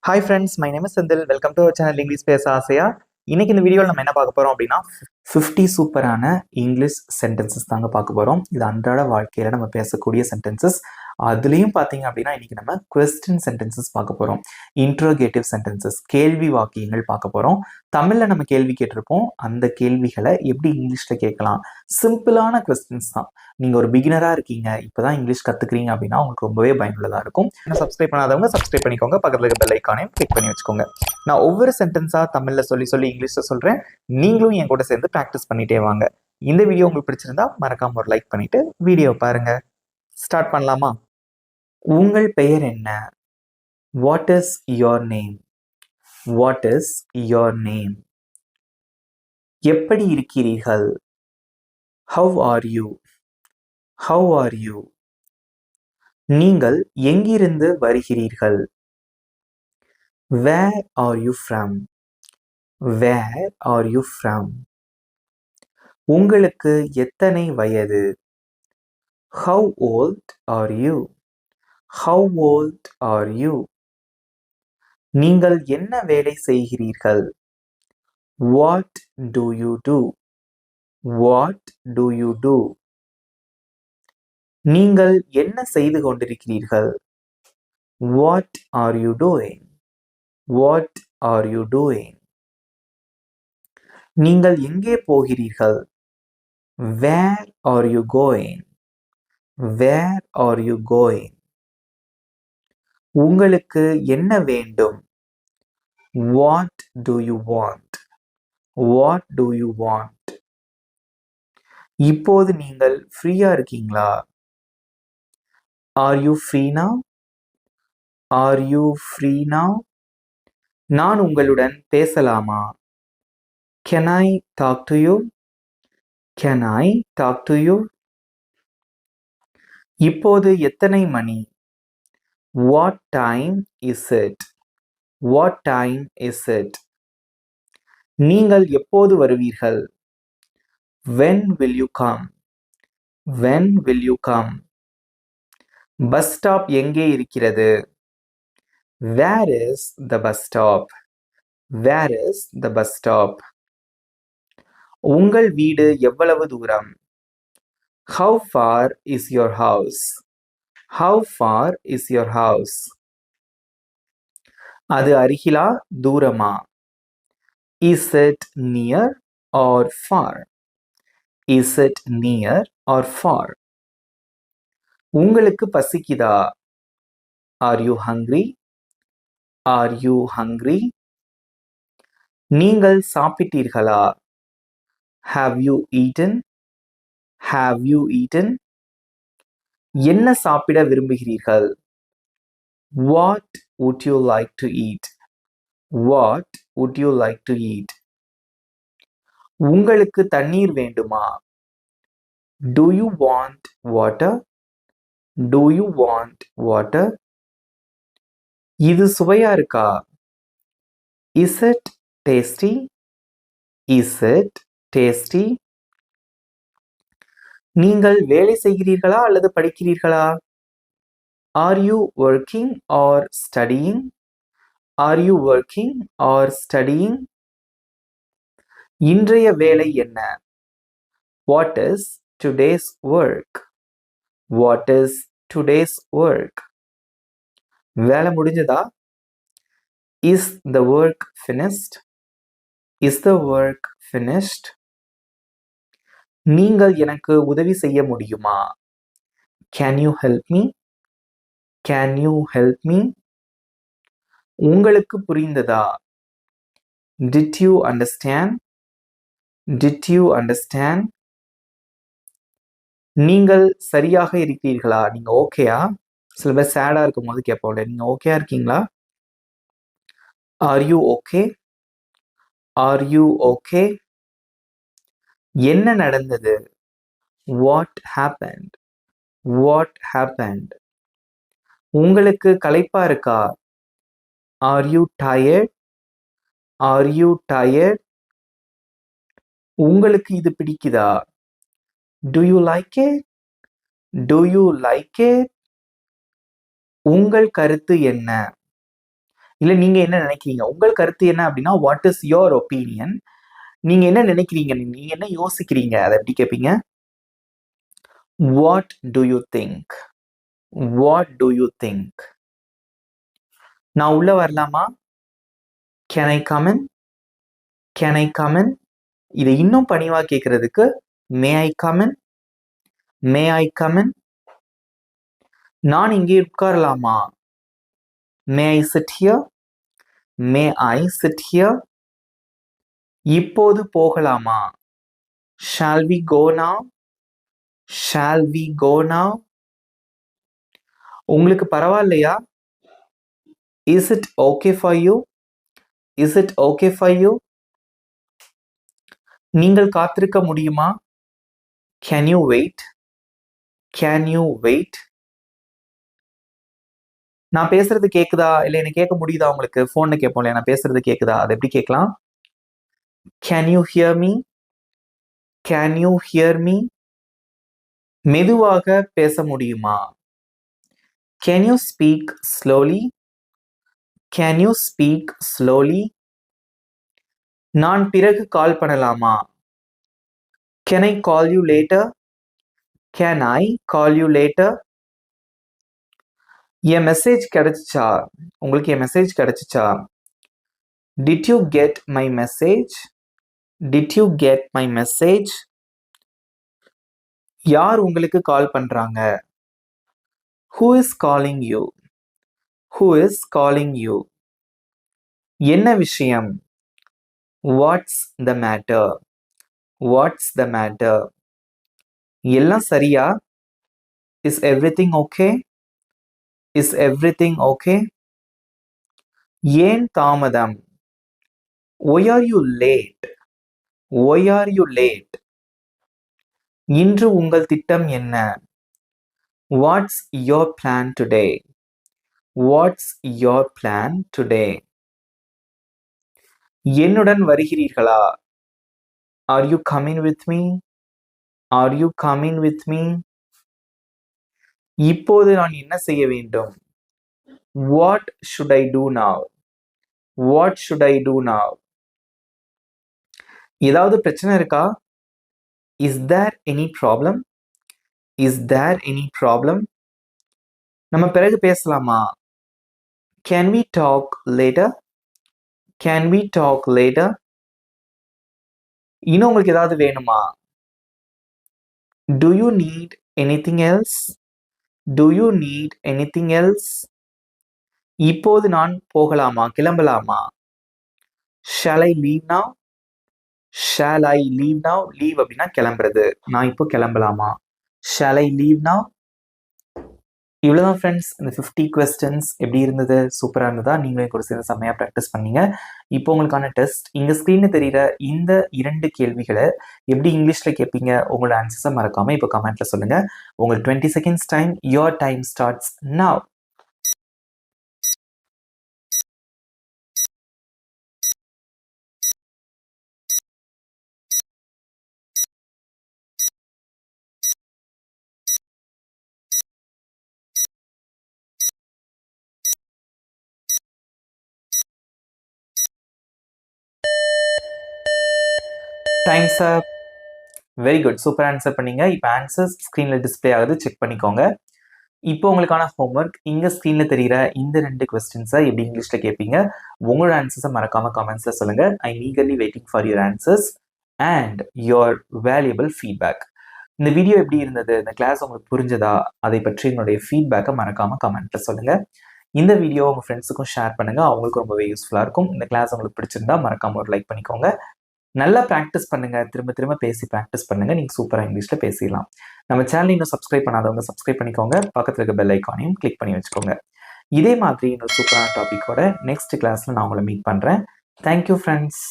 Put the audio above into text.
Hi friends, my name is Senthil. Welcome to our channel English பேச ஆசையா. இன்னைக்கு இந்த வீடியோவில் நம்ம என்ன பார்க்க போறோம் அப்படின்னா 50 சூப்பரான இங்கிலீஷ் சென்டென்சஸ் தாங்க பார்க்க போறோம். இது அன்றாட வாழ்க்கையில நம்ம பேசக்கூடிய சென்டென்சஸ். அதுலேயும் பார்த்தீங்க அப்படின்னா இன்னைக்கு நம்ம கொஸ்டின் சென்டென்சஸ் பார்க்க போறோம். இன்ட்ரோகேட்டிவ் சென்டென்சஸ், கேள்வி வாக்கியங்கள் பார்க்க போறோம். தமிழ்ல நம்ம கேள்வி கேட்டிருப்போம். அந்த கேள்விகளை எப்படி இங்கிலீஷ்ல கேட்கலாம், சிம்பிளான கொஸ்டின்ஸ் தான். நீங்க ஒரு பிகினரா இருக்கீங்க, இப்பதான் இங்கிலீஷ் கத்துக்கிறீங்க அப்படின்னா உங்களுக்கு ரொம்பவே பயனுள்ளதா இருக்கும். சப்ஸ்கிரைப் பண்ணாதவங்க சப்ஸ்கிரைப் பண்ணிக்கோங்க, பக்கத்துல இருக்க பெல் ஐக்கானையும் கிளிக் பண்ணி வச்சுக்கோங்க. நான் ஒவ்வொரு சென்டென்ஸா தமிழ்ல சொல்லி சொல்லி இங்கிலீஷ்ல சொல்றேன். நீங்களும் என் கூட சேர்ந்து ப்ராக்டிஸ் பண்ணிட்டே வாங்க. இந்த வீடியோ உங்களுக்கு பிடிச்சிருந்தா மறக்காம ஒரு லைக் பண்ணிட்டு வீடியோ பாருங்க. ஸ்டார்ட் பண்ணலாமா? உங்கள் பெயர் என்ன? What is your name? What is your name? எப்படி இருக்கிறீர்கள்? How are you? How are you? நீங்கள் எங்கிருந்து வருகிறீர்கள்? Where are you from? Where are you from? உங்களுக்கு எத்தனை வயது? How old are you? How old are you? நீங்கள் என்ன வேலை செய்கிறீர்கள்? What do you do? What do you do? நீங்கள் என்ன செய்து கொண்டிருக்கிறீர்கள்? What are you doing? What are you doing? நீங்கள் எங்கே போகிறீர்கள்? Where are you going? Where are you going? உங்களுக்கு என்ன வேண்டும்? What do you want? What do you want? இப்போது நீங்கள் ஃப்ரீயா இருக்கீங்களா? Are you free now? Are you free now? நான் உங்களுடன் பேசலாமா? Can I talk to you? Can I talk to you? இப்போது எத்தனை மணி? What time is it? What time is it? நீங்கள் எப்போது வருவீர்கள்? When will you come? When will you come? Bus stop எங்கே இருக்கிறது? Where is the bus stop? Where is the bus stop? உங்கள் வீடு எவ்வளவு தூரம்? How far is your house? How far is your house? அது அருகிலா தூரமா? Is it near or far? Is it near or far? உங்களுக்கு பசிக்குதா? Are you hungry? Are you hungry? நீங்கள் சாப்பிட்டீர்களா? Have you eaten? Have you eaten? என்ன சாப்பிட விரும்புகிறீர்கள்? What would you like to eat? What would you like to eat? உங்களுக்கு தண்ணீர் வேண்டுமா? Do you want water? Do you want water? இது சுவையா இருக்கா? Is it tasty? Is it tasty? நீங்கள் வேலை செய்கிறீர்களா அல்லது படிக்கிறீர்களா? Are you working or studying? Are you working or studying? இன்றைய வேலை என்ன? What is today's work? What is today's work? வேலை முடிஞ்சதா? Is the work finished? Is the work finished? நீங்கள் எனக்கு உதவி செய்ய முடியுமா? Can you help me? Can you help me? உங்களுக்கு புரிந்ததா? Did you understand? Did you understand? நீங்கள் சரியாக இருக்கிறீர்களா? நீங்க ஓகேயா? சில பேர் சேடா இருக்கும் போது கேட்போம்ல, நீங்க ஓகேயா இருக்கீங்களா? Are you okay? Are you okay? என்ன நடந்தது? What happened? What happened? உங்களுக்கு களைப்பா இருக்கா? Are you tired? Are you tired? உங்களுக்கு இது பிடிக்குதா? Do you like it? Do you like it? உங்கள் கருத்து என்ன? இல்ல நீங்க என்ன நினைக்கிறீங்க? உங்கள் கருத்து என்ன அப்படின்னா, வாட் இஸ் யுவர் ஒப்பீனியன்? நீங்க என்ன நினைக்கிறீங்க? நீங்க என்ன யோசிக்கிறீங்க? அத எப்படி கேட்பீங்க? What to you think? What to you think? நான் உள்ள வரலாமா? Can I come in? Can I come in? இதை இன்னும் பணிவா கேட்கறதுக்கு மே I come in? May I come in? நான் இங்கே உட்காரலாமா? May I sit here? May I sit here? இப்போது போகலாமா? Shall we go now? Shall we go now? உங்களுக்கு பரவாயில்லையா? Is it okay for you? Is it okay for you? நீங்கள் காத்திருக்க முடியுமா? Can you wait? Can you wait? நான் பேசுறது கேக்குதா? இல்ல எனக்கு கேட்க முடியுதா உங்களுக்கு? போன்ல கேட்போம் இல்லையா? நான் பேசுறது கேக்குதா? அது எப்படி கேட்கலாம்? Can you hear me? Can you hear me? மெதுவாக பேச முடியுமா? Can you speak slowly? Can you speak slowly? நான் பிறகு கால் பண்ணலாமா? Can I call you later? Can I call you later? என் மெசேஜ் கிடைச்சிச்சா? உங்களுக்கு என் மெசேஜ் கிடைச்சிச்சா? Did you get my message? Did you get my message? யார் உங்களுக்கு கால் பண்றாங்க? Who is calling you? Who is calling you? என்ன விஷயம்? What's the matter? What's the matter? எல்லாம் சரியா? Is everything okay? Is everything okay? ஏன் தாமதம்? Why are you late? Why are you late? இன்று உங்கள் திட்டம் என்ன? What's your plan today? What's your plan today? என்னுடன் வருகிறீர்களா? Are you coming with me? Are you coming with me? இப்போது நான் என்ன செய்ய வேண்டும்? What should I do now? What should I do now? ஏதாவது பிரச்சனை இருக்கா? Is there any problem? Is there any problem? நம்ம பிறகு பேசலாமா? Can we talk later? Can we talk later? இன்னும் உங்களுக்கு ஏதாவது வேணுமா? Do you need anything else? Do you need anything else? இப்போது நான் போகலாமா? கிளம்பலாமா? Shall I leave now? Shall I leave now? Leave அப்படின்னா கிளம்புறது. நான் இப்போ கிளம்பலாமா? Shall I leave now? இவ்வளவுதான் ஃப்ரெண்ட்ஸ். இந்த 50 கொஸ்டின்ஸ் எப்படி இருந்தது? சூப்பராக இருந்ததா? நீங்களும் கூட சேர்ந்து செம்மையாக ப்ராக்டிஸ் பண்ணீங்க. இப்போ உங்களுக்கான டெஸ்ட். இங்கே ஸ்க்ரீனில் தெரிகிற இந்த 2 கேள்விகளை எப்படி இங்கிலீஷில் கேட்பீங்க? உங்களோட ஆன்சர்ஸை மறக்காமல் இப்போ கமெண்ட்டில் சொல்லுங்கள். உங்களுக்கு 20 seconds time. Your time starts now. Times up. Very good. Super answer பண்ணீங்க. இப்போ ஆன்சர்ஸ் ஸ்க்ரீனில் டிஸ்பிளே ஆகுது, செக் பண்ணிக்கோங்க. இப்போ உங்களுக்கான ஹோம்ஒர்க். இங்கே ஸ்க்ரீனில் தெரிகிற இந்த 2 கொஸ்டின்ஸை எப்படி இங்கிலீஷில் கேட்பீங்க? உங்களோட ஆன்சர்ஸை மறக்காமல் கமெண்ட்ஸில் சொல்லுங்கள். I am eagerly waiting for your answers and your valuable feedback. இந்த வீடியோ எப்படி இருந்தது? இந்த கிளாஸ் உங்களுக்கு புரிஞ்சதா? அதை பற்றி என்னுடைய ஃபீட்பேக்கை மறக்காமல் கமெண்ட்டில் சொல்லுங்கள். இந்த வீடியோ உங்கள் ஃப்ரெண்ட்ஸுக்கும் ஷேர் பண்ணுங்கள். அவங்களுக்கும் ரொம்பவே யூஸ்ஃபுல்லாக இருக்கும். இந்த கிளாஸ் உங்களுக்கு பிடிச்சிருந்தா மறக்காமல் ஒரு லைக் பண்ணிக்கோங்க. நல்லா ப்ராக்டிஸ் பண்ணுங்க. திரும்ப திரும்ப பேசி ப்ராக்டிஸ் பண்ணுங்க. நீங்க சூப்பரா இங்கிலீஷ்ல பேசிடலாம். நம்ம சேனல் இன்னும் சப்ஸ்கிரைப் பண்ணாதவங்க சப்ஸ்கிரைப் பண்ணிக்கோங்க. பக்கத்துல இருக்க பெல் ஐக்கானையும் கிளிக் பண்ணி வச்சுக்கோங்க. இதே மாதிரி இன்னொரு சூப்பரான டாபிக்கோட நெக்ஸ்ட் கிளாஸ்ல நான் உங்களை மீட் பண்றேன். Thank you friends.